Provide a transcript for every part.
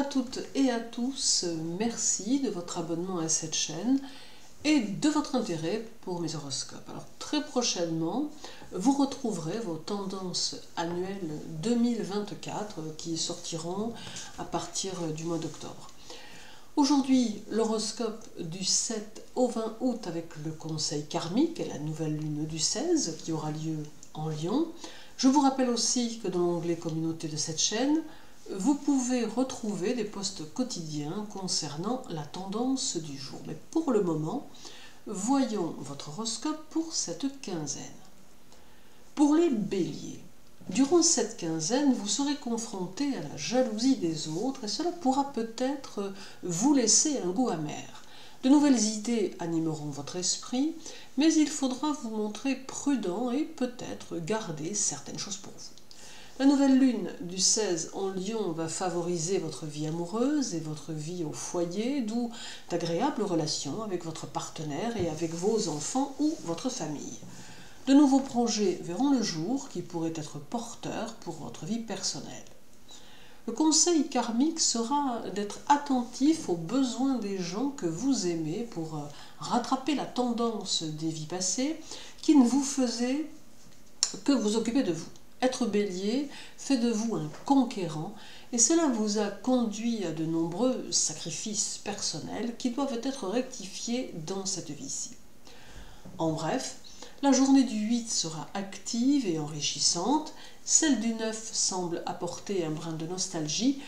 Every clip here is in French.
à toutes et à tous, merci de votre abonnement à cette chaîne et de votre intérêt pour mes horoscopes. Alors très prochainement, vous retrouverez vos tendances annuelles 2024 qui sortiront à partir du mois d'octobre. Aujourd'hui, l'horoscope du 7 au 20 août avec le conseil karmique et la nouvelle lune du 16 qui aura lieu en Lion. Je vous rappelle aussi que dans l'onglet communauté de cette chaîne, vous pouvez retrouver des posts quotidiens concernant la tendance du jour. Mais pour le moment, voyons votre horoscope pour cette quinzaine. Pour les béliers, durant cette quinzaine, vous serez confrontés à la jalousie des autres et cela pourra peut-être vous laisser un goût amer. De nouvelles idées animeront votre esprit, mais il faudra vous montrer prudent et peut-être garder certaines choses pour vous. La nouvelle lune du 16 en Lion va favoriser votre vie amoureuse et votre vie au foyer, d'où d'agréables relations avec votre partenaire et avec vos enfants ou votre famille. De nouveaux projets verront le jour qui pourraient être porteurs pour votre vie personnelle. Le conseil karmique sera d'être attentif aux besoins des gens que vous aimez pour rattraper la tendance des vies passées qui ne vous faisait que vous occuper de vous. Être bélier fait de vous un conquérant et cela vous a conduit à de nombreux sacrifices personnels qui doivent être rectifiés dans cette vie-ci. En bref, la journée du 8 sera active et enrichissante, celle du 9 semble apporter un brin de nostalgie,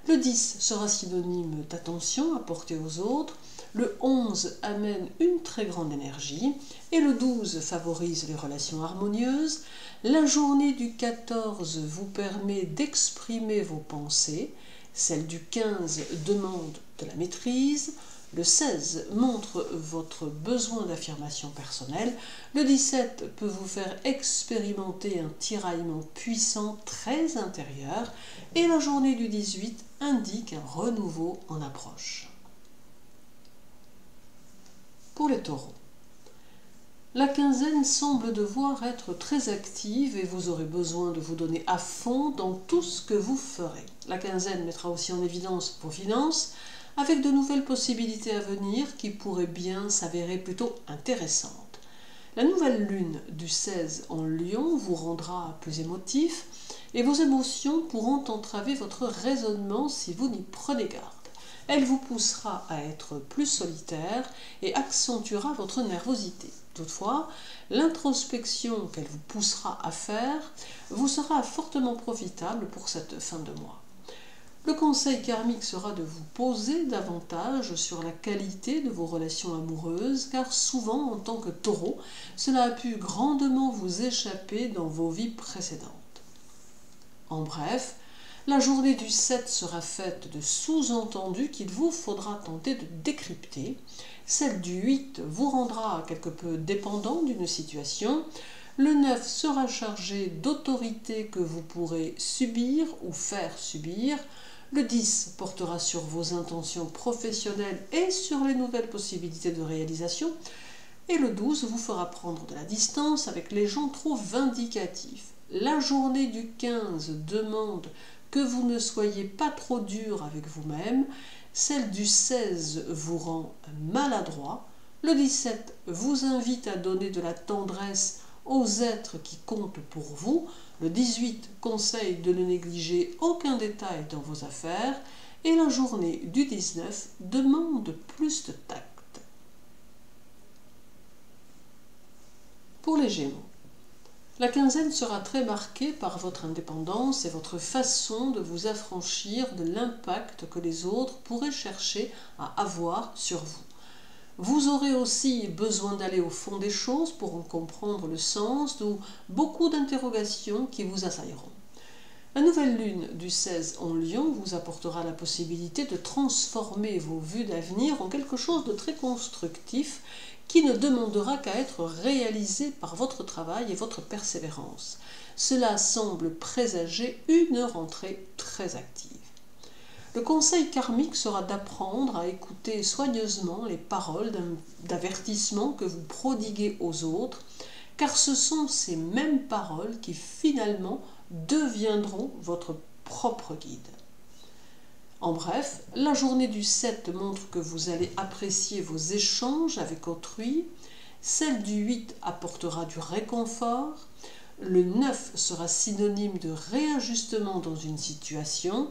le 10 sera synonyme d'attention apportée aux autres, le 11 amène une très grande énergie et le 12 favorise les relations harmonieuses. La journée du 14 vous permet d'exprimer vos pensées, celle du 15 demande de la maîtrise, le 16 montre votre besoin d'affirmation personnelle, le 17 peut vous faire expérimenter un tiraillement puissant très intérieur et la journée du 18 indique un renouveau en approche. Pour les taureaux, la quinzaine semble devoir être très active et vous aurez besoin de vous donner à fond dans tout ce que vous ferez. La quinzaine mettra aussi en évidence vos finances avec de nouvelles possibilités à venir qui pourraient bien s'avérer plutôt intéressantes. La nouvelle lune du 16 en Lion vous rendra plus émotif et vos émotions pourront entraver votre raisonnement si vous n'y prenez garde. Elle vous poussera à être plus solitaire et accentuera votre nervosité. Toutefois, l'introspection qu'elle vous poussera à faire vous sera fortement profitable pour cette fin de mois. Le conseil karmique sera de vous poser davantage sur la qualité de vos relations amoureuses, car souvent, en tant que taureau, cela a pu grandement vous échapper dans vos vies précédentes. En bref, la journée du 7 sera faite de sous-entendus qu'il vous faudra tenter de décrypter. Celle du 8 vous rendra quelque peu dépendant d'une situation. Le 9 sera chargé d'autorités que vous pourrez subir ou faire subir. Le 10 portera sur vos intentions professionnelles et sur les nouvelles possibilités de réalisation. Et le 12 vous fera prendre de la distance avec les gens trop vindicatifs. La journée du 15 demande que vous ne soyez pas trop dur avec vous-même. Celle du 16 vous rend maladroit. Le 17 vous invite à donner de la tendresse aux êtres qui comptent pour vous. Le 18 conseille de ne négliger aucun détail dans vos affaires. Et la journée du 19 demande plus de tact. Pour les Gémeaux, la quinzaine sera très marquée par votre indépendance et votre façon de vous affranchir de l'impact que les autres pourraient chercher à avoir sur vous. Vous aurez aussi besoin d'aller au fond des choses pour en comprendre le sens, d'où beaucoup d'interrogations qui vous assailleront. La nouvelle lune du 16 en Lion vous apportera la possibilité de transformer vos vues d'avenir en quelque chose de très constructif qui ne demandera qu'à être réalisé par votre travail et votre persévérance. Cela semble présager une rentrée très active. Le conseil karmique sera d'apprendre à écouter soigneusement les paroles d'avertissement que vous prodiguez aux autres, car ce sont ces mêmes paroles qui finalement deviendront votre propre guide. En bref, la journée du 7 montre que vous allez apprécier vos échanges avec autrui, celle du 8 apportera du réconfort, le 9 sera synonyme de réajustement dans une situation,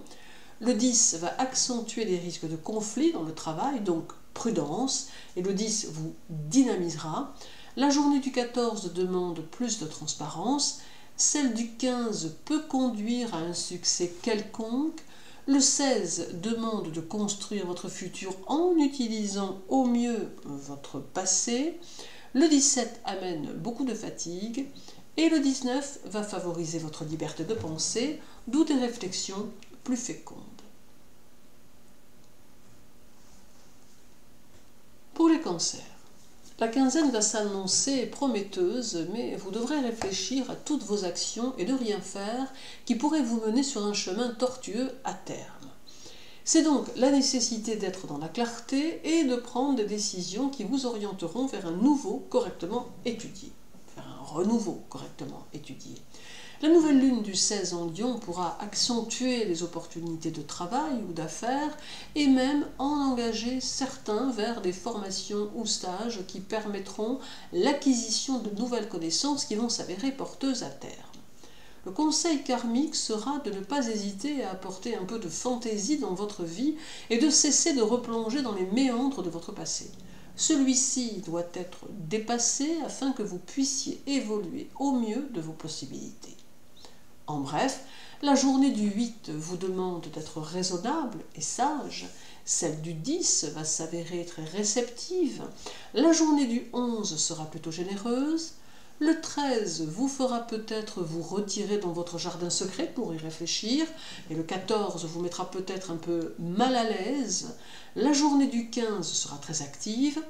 le 10 va accentuer les risques de conflit dans le travail, donc prudence, et le 10 vous dynamisera. La journée du 14 demande plus de transparence, celle du 15 peut conduire à un succès quelconque, le 16 demande de construire votre futur en utilisant au mieux votre passé, le 17 amène beaucoup de fatigue, et le 19 va favoriser votre liberté de penser, d'où des réflexions plus fécondes. Pour les cancers, la quinzaine va s'annoncer prometteuse, mais vous devrez réfléchir à toutes vos actions et ne rien faire qui pourrait vous mener sur un chemin tortueux à terme. C'est donc la nécessité d'être dans la clarté et de prendre des décisions qui vous orienteront vers un nouveau correctement étudié, vers un renouveau correctement étudié. La nouvelle lune du 16 en Lion pourra accentuer les opportunités de travail ou d'affaires et même en engager certains vers des formations ou stages qui permettront l'acquisition de nouvelles connaissances qui vont s'avérer porteuses à terme. Le conseil karmique sera de ne pas hésiter à apporter un peu de fantaisie dans votre vie et de cesser de replonger dans les méandres de votre passé. Celui-ci doit être dépassé afin que vous puissiez évoluer au mieux de vos possibilités. En bref, la journée du 8 vous demande d'être raisonnable et sage, celle du 10 va s'avérer très réceptive, la journée du 11 sera plutôt généreuse, le 13 vous fera peut-être vous retirer dans votre jardin secret pour y réfléchir, et le 14 vous mettra peut-être un peu mal à l'aise, la journée du 15 sera très active,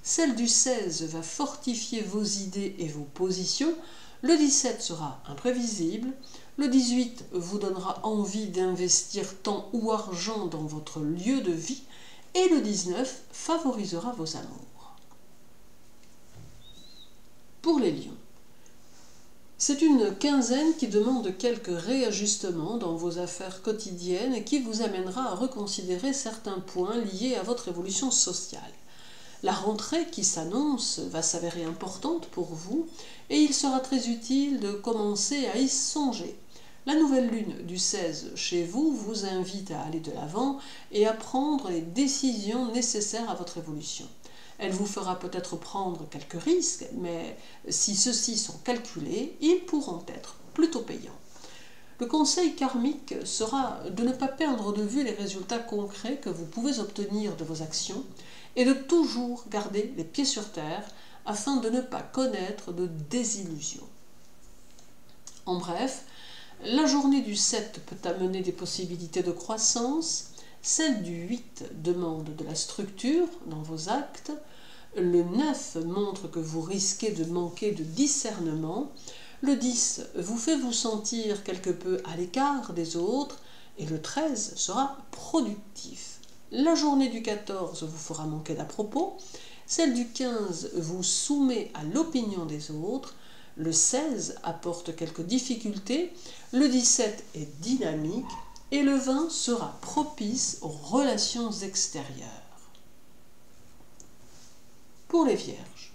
celle du 16 va fortifier vos idées et vos positions, le 17 sera imprévisible, le 18 vous donnera envie d'investir temps ou argent dans votre lieu de vie et le 19 favorisera vos amours. Pour les lions, c'est une quinzaine qui demande quelques réajustements dans vos affaires quotidiennes et qui vous amènera à reconsidérer certains points liés à votre évolution sociale. La rentrée qui s'annonce va s'avérer importante pour vous et il sera très utile de commencer à y songer. La nouvelle lune du 16 chez vous vous invite à aller de l'avant et à prendre les décisions nécessaires à votre évolution. Elle vous fera peut-être prendre quelques risques, mais si ceux-ci sont calculés, ils pourront être plutôt payants. Le conseil karmique sera de ne pas perdre de vue les résultats concrets que vous pouvez obtenir de vos actions et de toujours garder les pieds sur terre afin de ne pas connaître de désillusions. En bref, la journée du 7 peut amener des possibilités de croissance, celle du 8 demande de la structure dans vos actes, le 9 montre que vous risquez de manquer de discernement, le 10 vous fait vous sentir quelque peu à l'écart des autres et le 13 sera productif. La journée du 14 vous fera manquer d'à-propos, celle du 15 vous soumet à l'opinion des autres, le 16 apporte quelques difficultés, le 17 est dynamique et le 20 sera propice aux relations extérieures. Pour les vierges,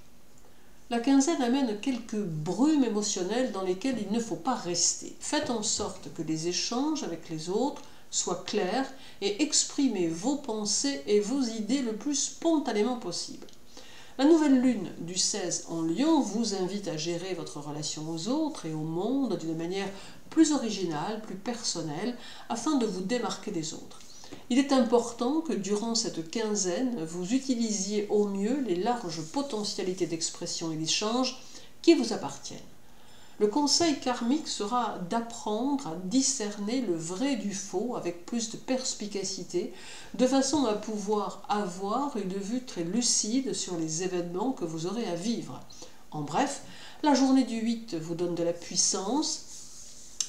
la quinzaine amène quelques brumes émotionnelles dans lesquelles il ne faut pas rester. Faites en sorte que les échanges avec les autres soient clairs et exprimez vos pensées et vos idées le plus spontanément possible. La nouvelle lune du 16 en Lion vous invite à gérer votre relation aux autres et au monde d'une manière plus originale, plus personnelle, afin de vous démarquer des autres. Il est important que durant cette quinzaine, vous utilisiez au mieux les larges potentialités d'expression et d'échange qui vous appartiennent. Le conseil karmique sera d'apprendre à discerner le vrai du faux avec plus de perspicacité, de façon à pouvoir avoir une vue très lucide sur les événements que vous aurez à vivre. En bref, la journée du 8 vous donne de la puissance,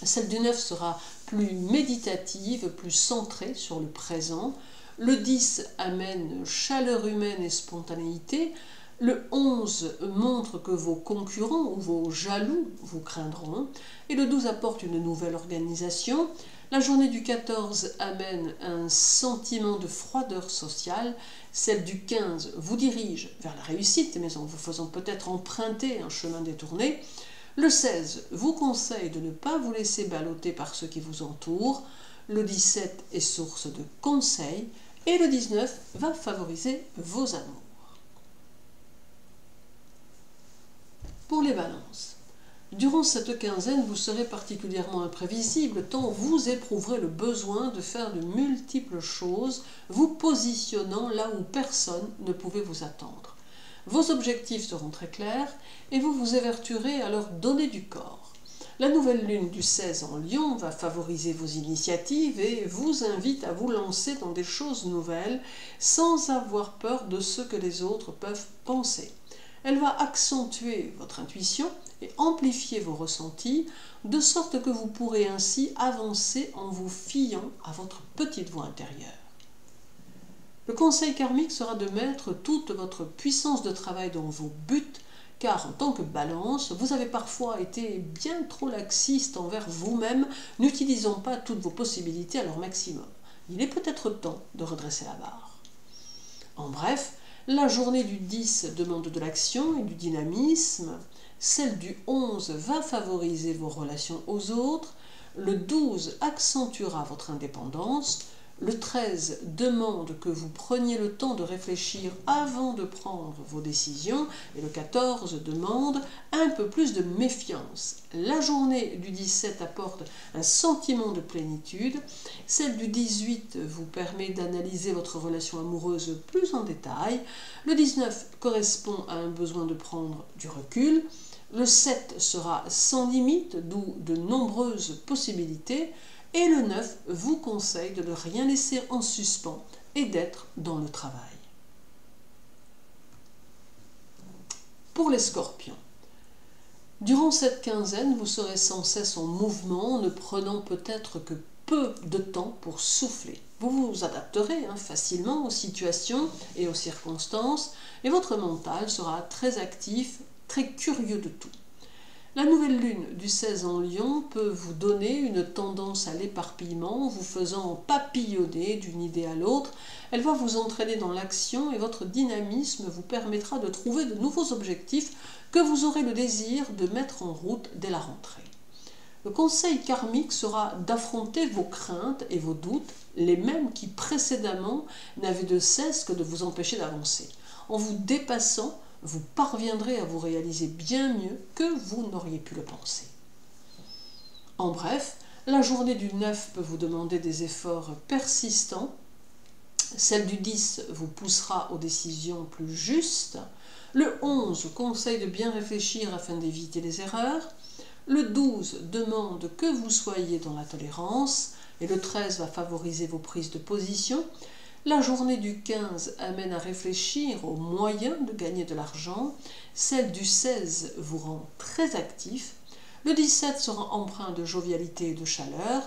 celle du 9 sera plus méditative, plus centrée sur le présent, le 10 amène chaleur humaine et spontanéité, le 11 montre que vos concurrents ou vos jaloux vous craindront, et le 12 apporte une nouvelle organisation, La journée du 14 amène un sentiment de froideur sociale. Celle du 15 vous dirige vers la réussite, mais en vous faisant peut-être emprunter un chemin détourné. Le 16 vous conseille de ne pas vous laisser balloter par ceux qui vous entourent. Le 17 est source de conseils. Et le 19 va favoriser vos amours. Pour les balances, durant cette quinzaine, vous serez particulièrement imprévisible tant vous éprouverez le besoin de faire de multiples choses, vous positionnant là où personne ne pouvait vous attendre. Vos objectifs seront très clairs et vous vous évertuerez à leur donner du corps. La nouvelle lune du 16 en Lion va favoriser vos initiatives et vous invite à vous lancer dans des choses nouvelles sans avoir peur de ce que les autres peuvent penser. Elle va accentuer votre intuition et amplifier vos ressentis, de sorte que vous pourrez ainsi avancer en vous fiant à votre petite voix intérieure. Le conseil karmique sera de mettre toute votre puissance de travail dans vos buts, car en tant que balance, vous avez parfois été bien trop laxiste envers vous-même, n'utilisant pas toutes vos possibilités à leur maximum. Il est peut-être temps de redresser la barre. En bref, la journée du 10 demande de l'action et du dynamisme. Celle du 11 va favoriser vos relations aux autres. Le 12 accentuera votre indépendance. Le 13 demande que vous preniez le temps de réfléchir avant de prendre vos décisions. Et le 14 demande un peu plus de méfiance. La journée du 17 apporte un sentiment de plénitude. Celle du 18 vous permet d'analyser votre relation amoureuse plus en détail. Le 19 correspond à un besoin de prendre du recul. Le 7 sera sans limite, d'où de nombreuses possibilités. Et le 9 vous conseille de ne rien laisser en suspens et d'être dans le travail. Pour les scorpions, durant cette quinzaine, vous serez sans cesse en mouvement, ne prenant peut-être que peu de temps pour souffler. Vous vous adapterez facilement aux situations et aux circonstances, et votre mental sera très actif, très curieux de tout. La nouvelle lune du 16 en Lion peut vous donner une tendance à l'éparpillement, vous faisant papillonner d'une idée à l'autre. Elle va vous entraîner dans l'action et votre dynamisme vous permettra de trouver de nouveaux objectifs que vous aurez le désir de mettre en route dès la rentrée. Le conseil karmique sera d'affronter vos craintes et vos doutes, les mêmes qui précédemment n'avaient de cesse que de vous empêcher d'avancer. En vous dépassant, vous parviendrez à vous réaliser bien mieux que vous n'auriez pu le penser. En bref, la journée du 9 peut vous demander des efforts persistants. Celle du 10 vous poussera aux décisions plus justes. Le 11 conseille de bien réfléchir afin d'éviter les erreurs. Le 12 demande que vous soyez dans la tolérance. Et le 13 va favoriser vos prises de position. La journée du 15 amène à réfléchir aux moyens de gagner de l'argent. Celle du 16 vous rend très actif. Le 17 sera empreint de jovialité et de chaleur.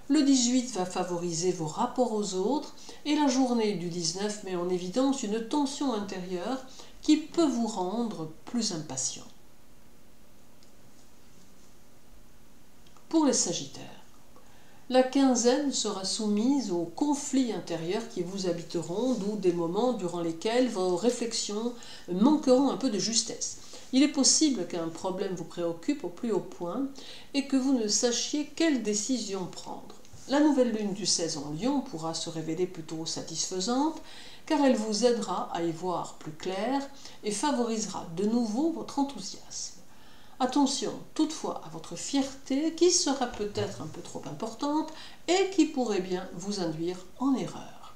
Le 18 va favoriser vos rapports aux autres. Et la journée du 19 met en évidence une tension intérieure qui peut vous rendre plus impatient. Pour les Sagittaires, la quinzaine sera soumise aux conflits intérieurs qui vous habiteront, d'où des moments durant lesquels vos réflexions manqueront un peu de justesse. Il est possible qu'un problème vous préoccupe au plus haut point et que vous ne sachiez quelle décision prendre. La nouvelle lune du 16 en Lion pourra se révéler plutôt satisfaisante car elle vous aidera à y voir plus clair et favorisera de nouveau votre enthousiasme. Attention toutefois à votre fierté qui sera peut-être un peu trop importante et qui pourrait bien vous induire en erreur.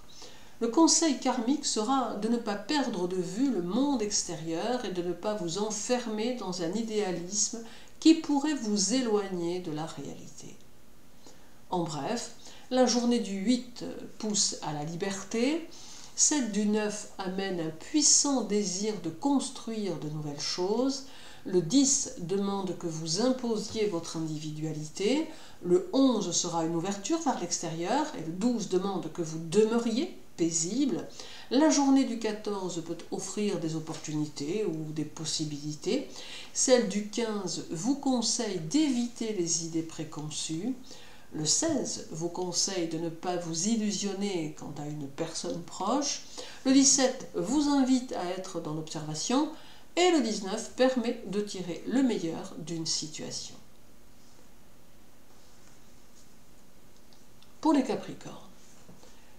Le conseil karmique sera de ne pas perdre de vue le monde extérieur et de ne pas vous enfermer dans un idéalisme qui pourrait vous éloigner de la réalité. En bref, la journée du 8 pousse à la liberté, celle du 9 amène un puissant désir de construire de nouvelles choses. Le 10 demande que vous imposiez votre individualité. Le 11 sera une ouverture vers l'extérieur. Et le 12 demande que vous demeuriez paisible. La journée du 14 peut offrir des opportunités ou des possibilités. Celle du 15 vous conseille d'éviter les idées préconçues. Le 16 vous conseille de ne pas vous illusionner quant à une personne proche. Le 17 vous invite à être dans l'observation. Et le 19 permet de tirer le meilleur d'une situation. Pour les Capricornes,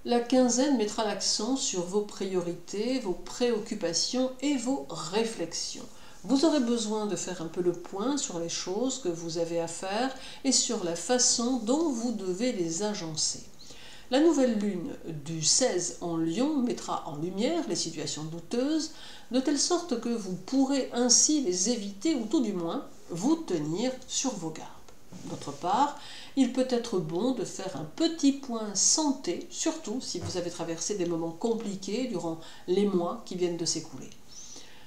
la quinzaine mettra l'accent sur vos priorités, vos préoccupations et vos réflexions. Vous aurez besoin de faire un peu le point sur les choses que vous avez à faire et sur la façon dont vous devez les agencer. La nouvelle lune du 16 en Lion mettra en lumière les situations douteuses, de telle sorte que vous pourrez ainsi les éviter ou tout du moins vous tenir sur vos gardes. D'autre part, il peut être bon de faire un petit point santé, surtout si vous avez traversé des moments compliqués durant les mois qui viennent de s'écouler.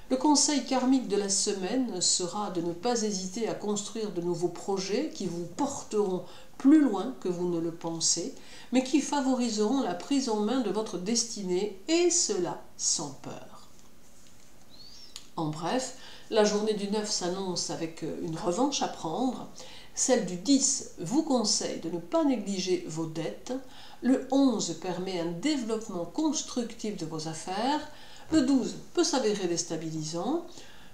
Le conseil karmique de la semaine sera de ne pas hésiter à construire de nouveaux projets qui vous porteront plus loin que vous ne le pensez, mais qui favoriseront la prise en main de votre destinée, et cela sans peur. En bref, la journée du 9 s'annonce avec une revanche à prendre. Celle du 10 vous conseille de ne pas négliger vos dettes. Le 11 permet un développement constructif de vos affaires. Le 12 peut s'avérer déstabilisant.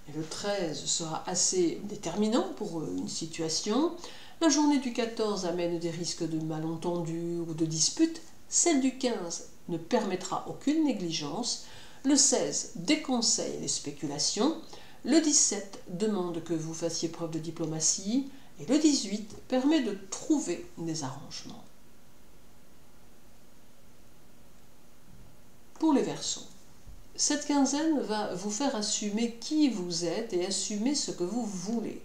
Et le 13 sera assez déterminant pour une situation. La journée du 14 amène des risques de malentendus ou de disputes. Celle du 15 ne permettra aucune négligence. Le 16 déconseille les spéculations. Le 17 demande que vous fassiez preuve de diplomatie. Et le 18 permet de trouver des arrangements. Pour les Verseaux, cette quinzaine va vous faire assumer qui vous êtes et assumer ce que vous voulez.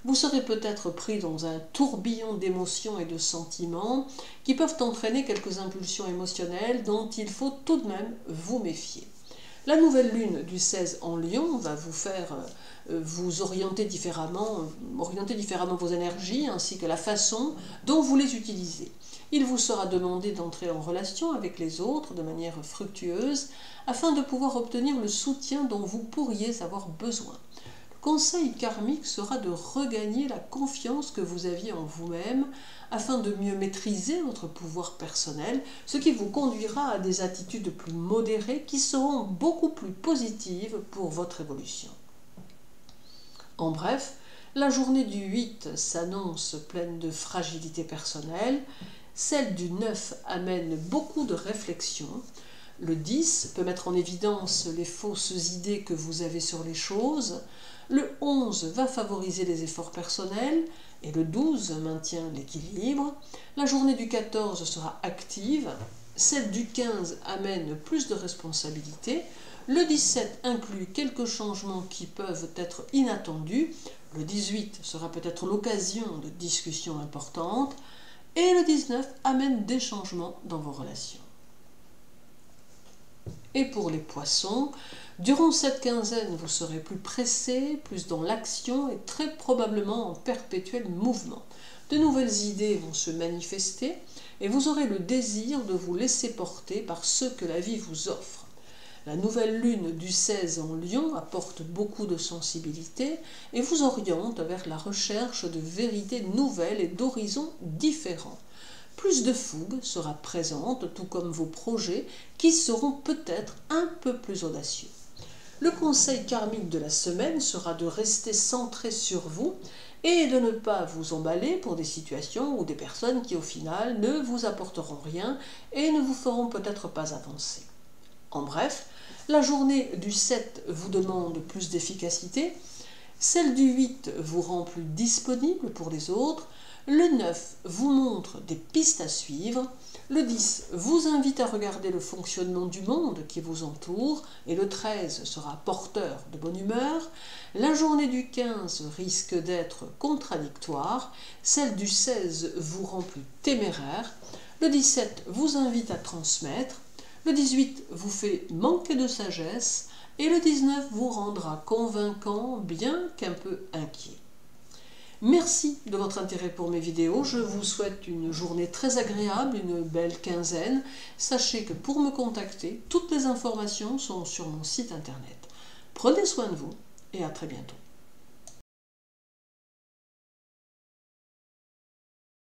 Vous serez peut-être pris dans un tourbillon d'émotions et de sentiments qui peuvent entraîner quelques impulsions émotionnelles dont il faut tout de même vous méfier. La nouvelle lune du 16 en Lion va vous faire vous orienter différemment vos énergies ainsi que la façon dont vous les utilisez. Il vous sera demandé d'entrer en relation avec les autres de manière fructueuse afin de pouvoir obtenir le soutien dont vous pourriez avoir besoin. Le conseil karmique sera de regagner la confiance que vous aviez en vous-même afin de mieux maîtriser votre pouvoir personnel, ce qui vous conduira à des attitudes plus modérées qui seront beaucoup plus positives pour votre évolution. En bref, la journée du 8 s'annonce pleine de fragilité personnelle, celle du 9 amène beaucoup de réflexion, le 10 peut mettre en évidence les fausses idées que vous avez sur les choses, le 11 va favoriser les efforts personnels et le 12 maintient l'équilibre, la journée du 14 sera active, celle du 15 amène plus de responsabilités, le 17 inclut quelques changements qui peuvent être inattendus, le 18 sera peut-être l'occasion de discussions importantes, et le 19 amène des changements dans vos relations. Et pour les poissons, durant cette quinzaine, vous serez plus pressé, plus dans l'action et très probablement en perpétuel mouvement. De nouvelles idées vont se manifester et vous aurez le désir de vous laisser porter par ce que la vie vous offre. La nouvelle lune du 16 en Lion apporte beaucoup de sensibilité et vous oriente vers la recherche de vérités nouvelles et d'horizons différents. Plus de fougue sera présente, tout comme vos projets qui seront peut-être un peu plus audacieux. Le conseil karmique de la semaine sera de rester centré sur vous et de ne pas vous emballer pour des situations ou des personnes qui au final ne vous apporteront rien et ne vous feront peut-être pas avancer. En bref, la journée du 7 vous demande plus d'efficacité, celle du 8 vous rend plus disponible pour les autres, le 9 vous montre des pistes à suivre, le 10 vous invite à regarder le fonctionnement du monde qui vous entoure et le 13 sera porteur de bonne humeur, la journée du 15 risque d'être contradictoire, celle du 16 vous rend plus téméraire, le 17 vous invite à transmettre, le 18 vous fait manquer de sagesse et le 19 vous rendra convaincant bien qu'un peu inquiet. Merci de votre intérêt pour mes vidéos, je vous souhaite une journée très agréable, une belle quinzaine. Sachez que pour me contacter, toutes les informations sont sur mon site internet. Prenez soin de vous et à très bientôt.